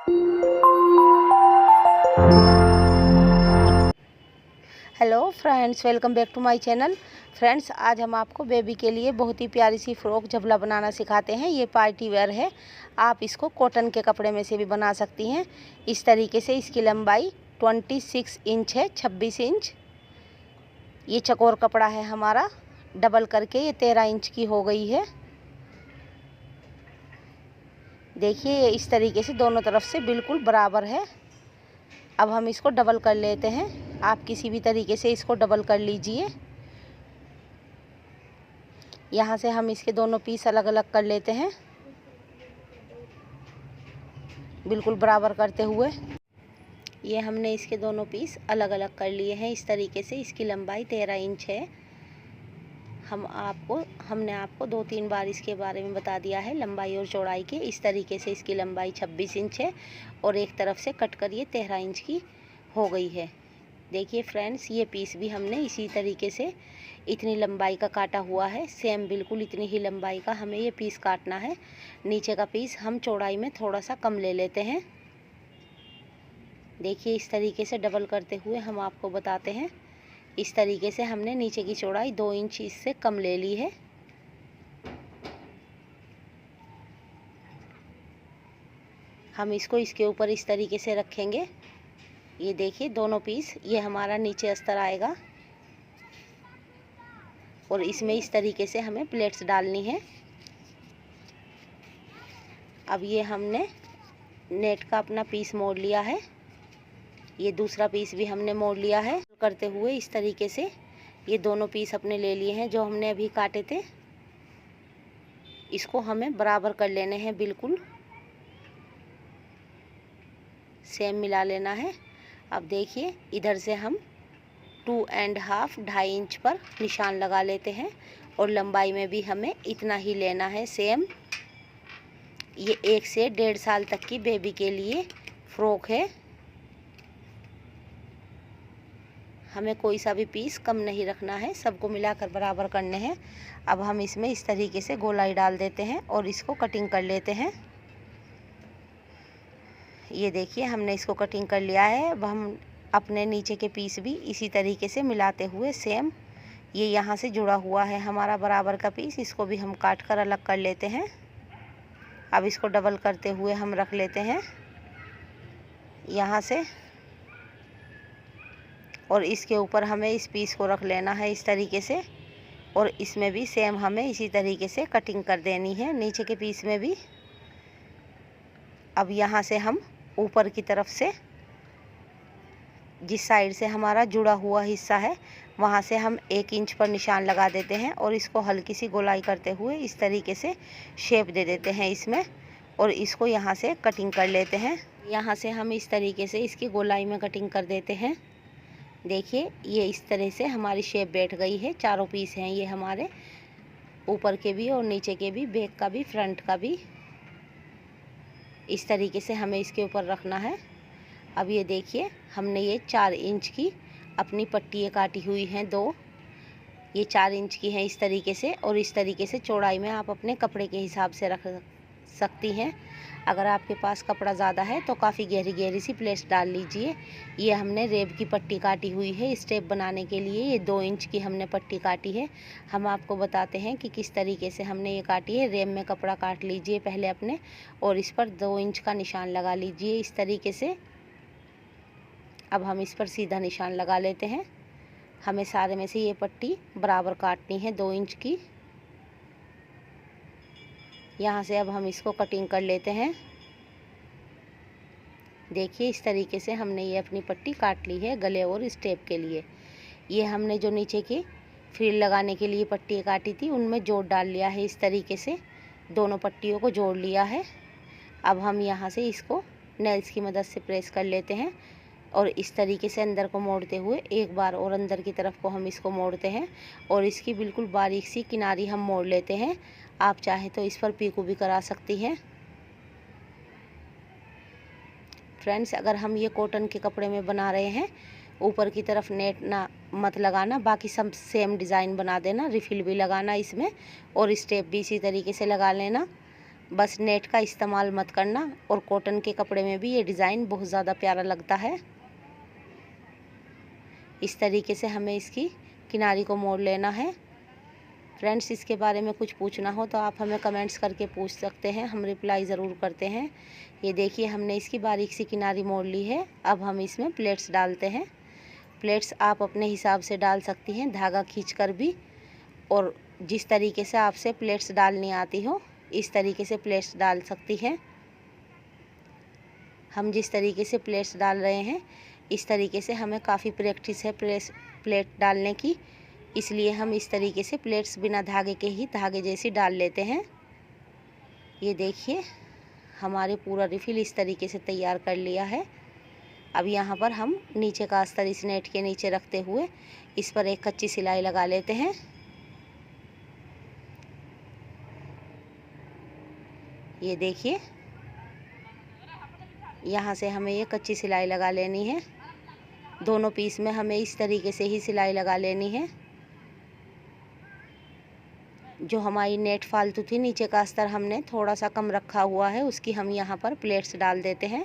Hello friends, welcome back to my channel. Friends, आज हम आपको बेबी के लिए बहुत ही प्यारी सी फ्रॉक झबला बनाना सिखाते हैं। ये पार्टी वेयर है। आप इसको कॉटन के कपड़े में से भी बना सकती हैं। इस तरीके से इसकी लंबाई 26 इंच है, 26 इंच। ये चकोर कपड़ा है हमारा, डबल करके ये 13 इंच की हो गई है। देखिए, ये इस तरीके से दोनों तरफ से बिल्कुल बराबर है। अब हम इसको डबल कर लेते हैं। आप किसी भी तरीके से इसको डबल कर लीजिए। यहाँ से हम इसके दोनों पीस अलग अलग कर लेते हैं, बिल्कुल बराबर करते हुए। ये हमने इसके दोनों पीस अलग अलग कर लिए हैं। इस तरीके से इसकी लंबाई 13 इंच है। हमने आपको 2-3 बार इसके बारे में बता दिया है, लंबाई और चौड़ाई के। इस तरीके से इसकी लंबाई 26 इंच है और एक तरफ से कट कर ये 13 इंच की हो गई है। देखिए फ्रेंड्स, ये पीस भी हमने इसी तरीके से इतनी लंबाई का काटा हुआ है। सेम बिल्कुल इतनी ही लंबाई का हमें ये पीस काटना है। नीचे का पीस हम चौड़ाई में थोड़ा सा कम ले लेते हैं। देखिए, इस तरीके से डबल करते हुए हम आपको बताते हैं। इस तरीके से हमने नीचे की चौड़ाई 2 इंच इससे कम ले ली है। हम इसको इसके ऊपर इस तरीके से रखेंगे। ये देखिए, दोनों पीस ये हमारा नीचे अस्तर आएगा और इसमें इस तरीके से हमें प्लेट्स डालनी है। अब ये हमने नेट का अपना पीस मोड़ लिया है। ये दूसरा पीस भी हमने मोड़ लिया है। करते हुए इस तरीके से ये दोनों पीस अपने ले लिए हैं जो हमने अभी काटे थे। इसको हमें बराबर कर लेने हैं, बिल्कुल सेम मिला लेना है। अब देखिए, इधर से हम 2.5 2.5 इंच पर निशान लगा लेते हैं और लंबाई में भी हमें इतना ही लेना है, सेम। ये 1 से 1.5 साल तक की बेबी के लिए फ्रॉक है। हमें कोई सा भी पीस कम नहीं रखना है, सबको मिलाकर बराबर करने हैं। अब हम इसमें इस तरीके से गोलाई डाल देते हैं और इसको कटिंग कर लेते हैं। ये देखिए, हमने इसको कटिंग कर लिया है। अब हम अपने नीचे के पीस भी इसी तरीके से मिलाते हुए सेम, ये यहाँ से जुड़ा हुआ है हमारा बराबर का पीस, इसको भी हम काट कर अलग कर लेते हैं। अब इसको डबल करते हुए हम रख लेते हैं यहाँ से, और इसके ऊपर हमें इस पीस को रख लेना है इस तरीके से। और इसमें भी सेम हमें इसी तरीके से कटिंग कर देनी है, नीचे के पीस में भी। अब यहाँ से हम ऊपर की तरफ से, जिस साइड से हमारा जुड़ा हुआ हिस्सा है, वहाँ से हम 1 इंच पर निशान लगा देते हैं और इसको हल्की सी गोलाई करते हुए इस तरीके से शेप दे देते हैं इसमें, और इसको यहाँ से कटिंग कर लेते हैं। यहाँ से हम इस तरीके से इसकी गोलाई में कटिंग कर देते हैं। देखिए, ये इस तरह से हमारी शेप बैठ गई है। चारों पीस हैं ये हमारे, ऊपर के भी और नीचे के भी, बैक का भी, फ्रंट का भी। इस तरीके से हमें इसके ऊपर रखना है। अब ये देखिए, हमने ये 4 इंच की अपनी पट्टियाँ काटी हुई हैं, 2। ये 4 इंच की हैं इस तरीके से, और इस तरीके से चौड़ाई में आप अपने कपड़े के हिसाब से रख सकती हैं। अगर आपके पास कपड़ा ज़्यादा है तो काफ़ी गहरी गहरी सी प्लेट्स डाल लीजिए। ये हमने रेब की पट्टी काटी हुई है स्टेप बनाने के लिए। ये 2 इंच की हमने पट्टी काटी है। हम आपको बताते हैं कि किस तरीके से हमने ये काटी है। रेब में कपड़ा काट लीजिए पहले अपने, और इस पर 2 इंच का निशान लगा लीजिए इस तरीके से। अब हम इस पर सीधा निशान लगा लेते हैं। हमें सारे में से ये पट्टी बराबर काटनी है, 2 इंच की। यहाँ से अब हम इसको कटिंग कर लेते हैं। देखिए, इस तरीके से हमने ये अपनी पट्टी काट ली है गले और स्टेप के लिए। ये हमने जो नीचे की फ्रिल लगाने के लिए पट्टी काटी थी, उनमें जोड़ डाल लिया है इस तरीके से, दोनों पट्टियों को जोड़ लिया है। अब हम यहाँ से इसको नेल्स की मदद से प्रेस कर लेते हैं और इस तरीके से अंदर को मोड़ते हुए एक बार और अंदर की तरफ को हम इसको मोड़ते हैं और इसकी बिल्कुल बारीक सी किनारी हम मोड़ लेते हैं। आप चाहे तो इस पर पीको भी करा सकती हैं। फ्रेंड्स, अगर हम ये कॉटन के कपड़े में बना रहे हैं, ऊपर की तरफ नेट ना मत लगाना, बाकी सब सेम डिज़ाइन बना देना। रिफिल भी लगाना इसमें और स्टेप भी इसी तरीके से लगा लेना। बस नेट का इस्तेमाल मत करना। और कॉटन के कपड़े में भी ये डिज़ाइन बहुत ज़्यादा प्यारा लगता है। इस तरीके से हमें इसकी किनारी को मोड़ लेना है। फ्रेंड्स, इसके बारे में कुछ पूछना हो तो आप हमें कमेंट्स करके पूछ सकते हैं, हम रिप्लाई ज़रूर करते हैं। ये देखिए, हमने इसकी बारीक सी किनारी मोड़ ली है। अब हम इसमें प्लेट्स डालते हैं। प्लेट्स आप अपने हिसाब से डाल सकती हैं, धागा खींचकर भी, और जिस तरीके से आपसे प्लेट्स डालनी आती हो इस तरीके से प्लेट्स डाल सकती हैं। हम जिस तरीके से प्लेट्स डाल रहे हैं इस तरीके से हमें काफ़ी प्रैक्टिस है प्लेट डालने की, इसलिए हम इस तरीके से प्लेट्स बिना धागे के ही धागे जैसी डाल लेते हैं। ये देखिए, हमारे पूरा रिफिल इस तरीके से तैयार कर लिया है। अब यहाँ पर हम नीचे का अस्तर इस नेट के नीचे रखते हुए इस पर एक कच्ची सिलाई लगा लेते हैं। ये देखिए, यहाँ से हमें ये कच्ची सिलाई लगा लेनी है। दोनों पीस में हमें इस तरीके से ही सिलाई लगा लेनी है। जो हमारी नेट फालतू थी, नीचे का अस्तर हमने थोड़ा सा कम रखा हुआ है, उसकी हम यहाँ पर प्लेट्स डाल देते हैं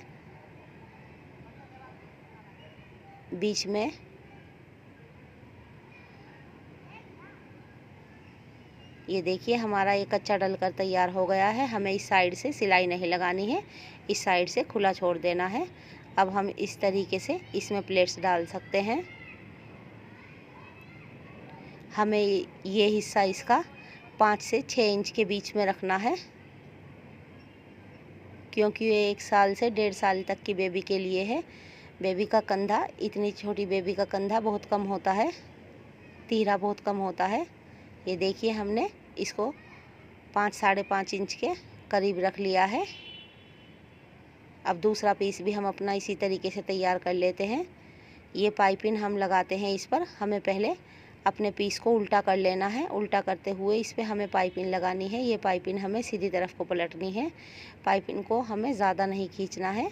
बीच में। ये देखिए, हमारा ये कच्चा डलकर तैयार हो गया है। हमें इस साइड से सिलाई नहीं लगानी है, इस साइड से खुला छोड़ देना है। अब हम इस तरीके से इसमें प्लेट्स डाल सकते हैं। हमें ये हिस्सा इसका 5 से 6 इंच के बीच में रखना है, क्योंकि ये 1 साल से 1.5 साल तक की बेबी के लिए है। बेबी का कंधा, इतनी छोटी बेबी का कंधा बहुत कम होता है, तीरा बहुत कम होता है। ये देखिए, हमने इसको 5 साढ़े 5 इंच के करीब रख लिया है। अब दूसरा पीस भी हम अपना इसी तरीके से तैयार कर लेते हैं। ये पाइपिंग हम लगाते हैं इस पर। हमें पहले अपने पीस को उल्टा कर लेना है। उल्टा करते हुए इस पर हमें पाइपिंग लगानी है। ये पाइपिंग हमें सीधी तरफ को पलटनी है। पाइपिंग को हमें ज़्यादा नहीं खींचना है,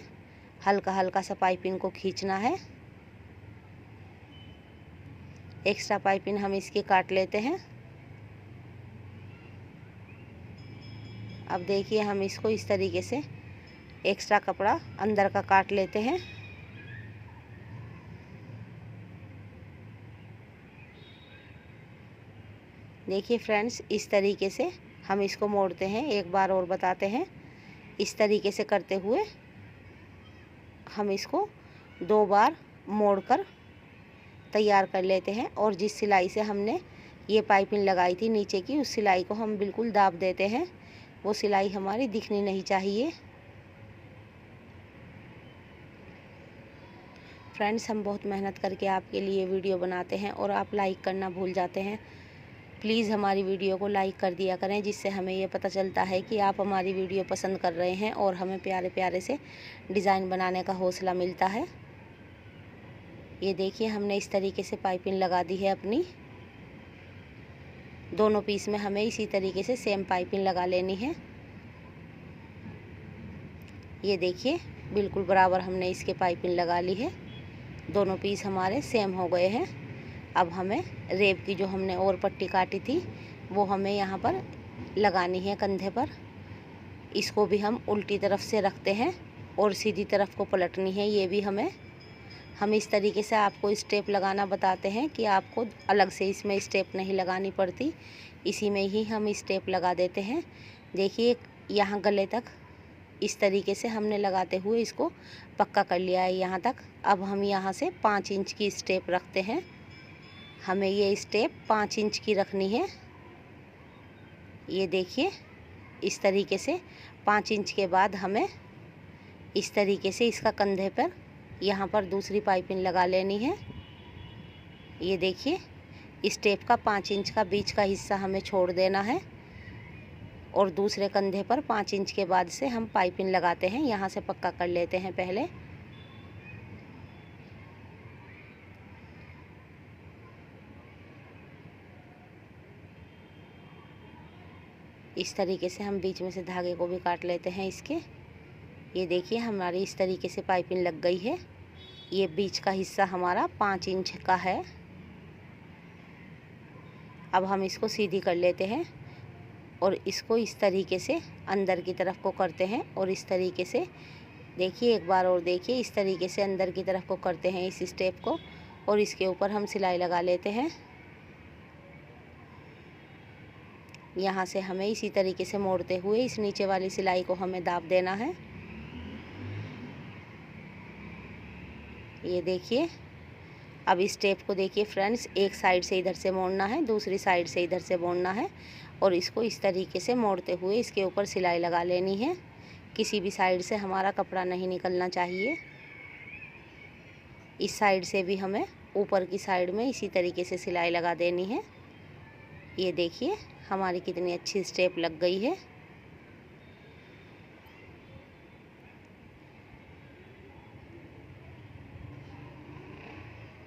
हल्का हल्का सा पाइपिंग को खींचना है। एक्स्ट्रा पाइपिंग हम इसकी काट लेते हैं। अब देखिए, हम इसको इस तरीके से एक्स्ट्रा कपड़ा अंदर का काट लेते हैं। देखिए फ्रेंड्स, इस तरीके से हम इसको मोड़ते हैं। एक बार और बताते हैं, इस तरीके से करते हुए हम इसको 2 बार मोड़कर तैयार कर लेते हैं। और जिस सिलाई से हमने ये पाइपिंग लगाई थी नीचे की, उस सिलाई को हम बिल्कुल दाब देते हैं। वो सिलाई हमारी दिखनी नहीं चाहिए। फ्रेंड्स, हम बहुत मेहनत करके आपके लिए वीडियो बनाते हैं और आप लाइक करना भूल जाते हैं। प्लीज़ हमारी वीडियो को लाइक कर दिया करें, जिससे हमें ये पता चलता है कि आप हमारी वीडियो पसंद कर रहे हैं और हमें प्यारे प्यारे से डिज़ाइन बनाने का हौसला मिलता है। ये देखिए, हमने इस तरीके से पाइपिंग लगा दी है अपनी। दोनों पीस में हमें इसी तरीके से सेम पाइपिंग लगा लेनी है। ये देखिए, बिल्कुल बराबर हमने इसके पाइपिंग लगा ली है। दोनों पीस हमारे सेम हो गए हैं। अब हमें रेब की जो हमने और पट्टी काटी थी वो हमें यहाँ पर लगानी है कंधे पर। इसको भी हम उल्टी तरफ से रखते हैं और सीधी तरफ को पलटनी है। ये भी हम इस तरीके से आपको स्टेप लगाना बताते हैं कि आपको अलग से इसमें स्टेप नहीं लगानी पड़ती, इसी में ही हम स्टेप लगा देते हैं। देखिए, यहाँ गले तक इस तरीके से हमने लगाते हुए इसको पक्का कर लिया है यहाँ तक। अब हम यहाँ से 5 इंच की स्टेप रखते हैं। हमें ये स्टेप 5 इंच की रखनी है। ये देखिए, इस तरीके से 5 इंच के बाद हमें इस तरीके से इसका कंधे पर यहाँ पर दूसरी पाइपिंग लगा लेनी है। ये देखिए, स्टेप का 5 इंच का बीच का हिस्सा हमें छोड़ देना है और दूसरे कंधे पर 5 इंच के बाद से हम पाइपिंग लगाते हैं। यहाँ से पक्का कर लेते हैं पहले। इस तरीके से हम बीच में से धागे को भी काट लेते हैं इसके। ये देखिए, हमारी इस तरीके से पाइपिंग लग गई है। ये बीच का हिस्सा हमारा 5 इंच का है। अब हम इसको सीधी कर लेते हैं और इसको इस तरीके से अंदर की तरफ को करते हैं और इस तरीके से देखिए, एक बार और देखिए, इस तरीके से अंदर की तरफ को करते हैं इस स्टेप को और इसके ऊपर हम सिलाई लगा लेते हैं। यहाँ से हमें इसी तरीके से मोड़ते हुए इस नीचे वाली सिलाई को हमें दाब देना है। ये देखिए, अब इस स्टेप को देखिए फ्रेंड्स, एक साइड से इधर से मोड़ना है, दूसरी साइड से इधर से मोड़ना है और इसको इस तरीके से मोड़ते हुए इसके ऊपर सिलाई लगा लेनी है। किसी भी साइड से हमारा कपड़ा नहीं निकलना चाहिए। इस साइड से भी हमें ऊपर की साइड में इसी तरीके से सिलाई लगा देनी है। ये देखिए हमारी कितनी अच्छी स्टेप लग गई है।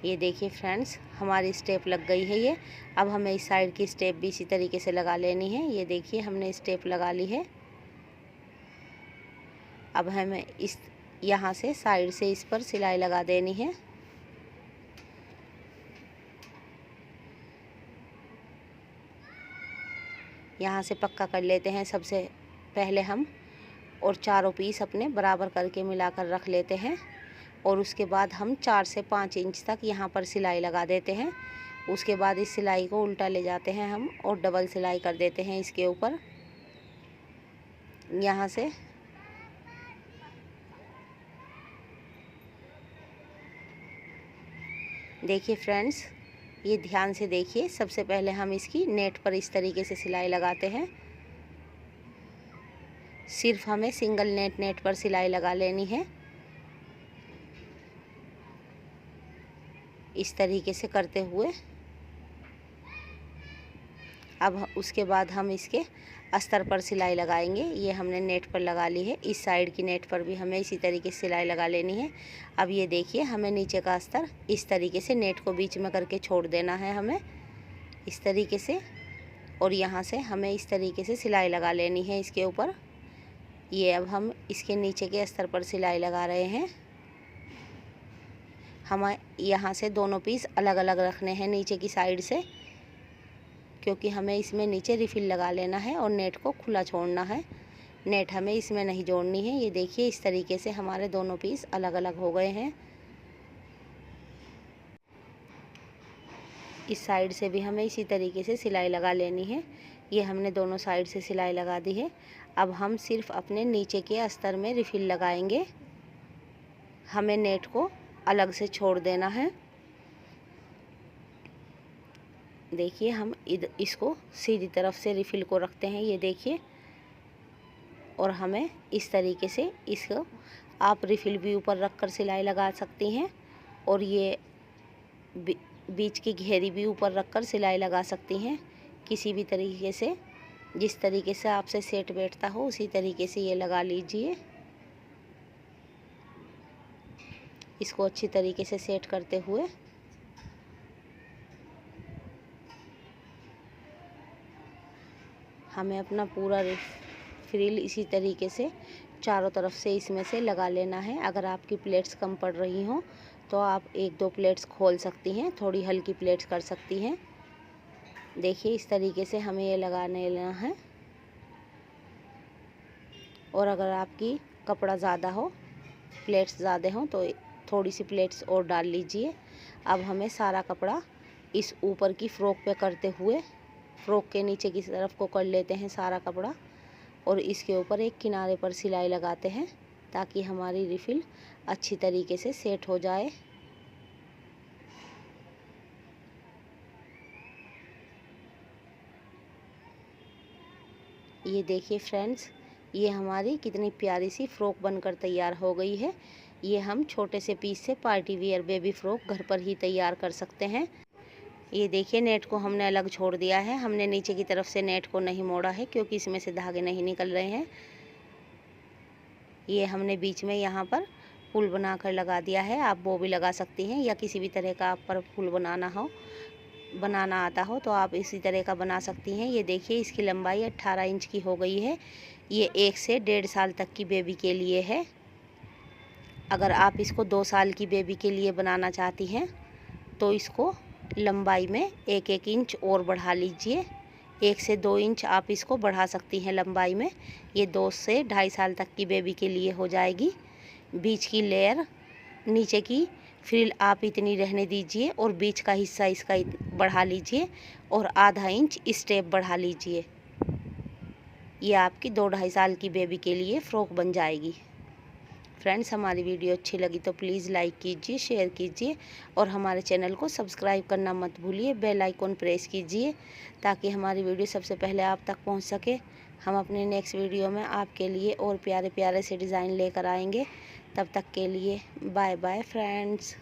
ये देखिए फ्रेंड्स, हमारी स्टेप लग गई है। ये अब हमें इस साइड की स्टेप भी इसी तरीके से लगा लेनी है। ये देखिए हमने स्टेप लगा ली है। अब हमें इस यहाँ से साइड से इस पर सिलाई लगा देनी है। यहाँ से पक्का कर लेते हैं सबसे पहले हम, और चारों पीस अपने बराबर करके मिलाकर रख लेते हैं और उसके बाद हम 4 से 5 इंच तक यहाँ पर सिलाई लगा देते हैं। उसके बाद इस सिलाई को उल्टा ले जाते हैं हम और डबल सिलाई कर देते हैं इसके ऊपर। यहाँ से देखिए फ्रेंड्स, ये ध्यान से देखिए, सबसे पहले हम इसकी नेट पर इस तरीके से सिलाई लगाते हैं। सिर्फ हमें सिंगल नेट पर सिलाई लगा लेनी है। इस तरीके से करते हुए अब उसके बाद हम इसके अस्तर पर सिलाई लगाएंगे। ये हमने नेट पर लगा ली है। इस साइड की नेट पर भी हमें इसी तरीके से सिलाई लगा लेनी है। अब ये देखिए, हमें नीचे का अस्तर इस तरीके से नेट को बीच में करके छोड़ देना है हमें इस तरीके से, और यहाँ से हमें इस तरीके से सिलाई लगा लेनी है इसके ऊपर। ये अब हम इसके नीचे के अस्तर पर सिलाई लगा रहे हैं। हमें यहाँ से दोनों पीस अलग अलग रखने हैं नीचे की साइड से, क्योंकि हमें इसमें नीचे रिफिल लगा लेना है और नेट को खुला छोड़ना है। नेट हमें इसमें नहीं जोड़नी है। ये देखिए, इस तरीके से हमारे दोनों पीस अलग अलग हो गए हैं। इस साइड से भी हमें इसी तरीके से सिलाई लगा लेनी है। ये हमने दोनों साइड से सिलाई लगा दी है। अब हम सिर्फ अपने नीचे के अस्तर में रिफिल लगाएंगे। हमें नेट को अलग से छोड़ देना है। देखिए, हम इसको सीधी तरफ से रिफिल को रखते हैं। ये देखिए, और हमें इस तरीके से इसको आप रिफिल भी ऊपर रख कर सिलाई लगा सकती हैं और ये बीच की घेरी भी ऊपर रख कर सिलाई लगा सकती हैं। किसी भी तरीके से, जिस तरीके से आपसे सेट बैठता हो उसी तरीके से ये लगा लीजिए। इसको अच्छी तरीके से सेट करते हुए हमें अपना पूरा फ्रिल इसी तरीके से चारों तरफ से इसमें से लगा लेना है। अगर आपकी प्लेट्स कम पड़ रही हों तो आप 1-2 प्लेट्स खोल सकती हैं, थोड़ी हल्की प्लेट्स कर सकती हैं। देखिए, इस तरीके से हमें ये लगाने लेना है। और अगर आपकी कपड़ा ज़्यादा हो, प्लेट्स ज़्यादा हों, तो थोड़ी सी प्लेट्स और डाल लीजिए। अब हमें सारा कपड़ा इस ऊपर की फ्रॉक पे करते हुए फ्रॉक के नीचे की तरफ को कर लेते हैं सारा कपड़ा, और इसके ऊपर एक किनारे पर सिलाई लगाते हैं ताकि हमारी रिफिल अच्छी तरीके से सेट हो जाए। ये देखिए फ्रेंड्स, ये हमारी कितनी प्यारी सी फ्रॉक बनकर तैयार हो गई है। ये हम छोटे से पीस से पार्टी वियर बेबी फ्रॉक घर पर ही तैयार कर सकते हैं। ये देखिए, नेट को हमने अलग छोड़ दिया है। हमने नीचे की तरफ से नेट को नहीं मोड़ा है क्योंकि इसमें से धागे नहीं निकल रहे हैं। ये हमने बीच में यहाँ पर फूल बनाकर लगा दिया है। आप वो भी लगा सकती हैं, या किसी भी तरह का आप पर फूल बनाना आता हो तो आप इसी तरह का बना सकती हैं। ये देखिए, इसकी लंबाई 18 इंच की हो गई है। ये 1 से 1.5 साल तक की बेबी के लिए है। अगर आप इसको 2 साल की बेबी के लिए बनाना चाहती हैं तो इसको लंबाई में 1-1 इंच और बढ़ा लीजिए। 1 से 2 इंच आप इसको बढ़ा सकती हैं लंबाई में। ये 2 से 2.5 साल तक की बेबी के लिए हो जाएगी। बीच की लेयर, नीचे की फ्रिल आप इतनी रहने दीजिए और बीच का हिस्सा इसका बढ़ा लीजिए और आधा इंच स्टेप बढ़ा लीजिए। ये आपकी 2-2.5 साल की बेबी के लिए फ़्रॉक बन जाएगी। फ्रेंड्स, हमारी वीडियो अच्छी लगी तो प्लीज़ लाइक कीजिए, शेयर कीजिए और हमारे चैनल को सब्सक्राइब करना मत भूलिए। बेल आइकन प्रेस कीजिए ताकि हमारी वीडियो सबसे पहले आप तक पहुंच सके। हम अपने नेक्स्ट वीडियो में आपके लिए और प्यारे प्यारे से डिज़ाइन लेकर आएंगे। तब तक के लिए बाय बाय फ्रेंड्स।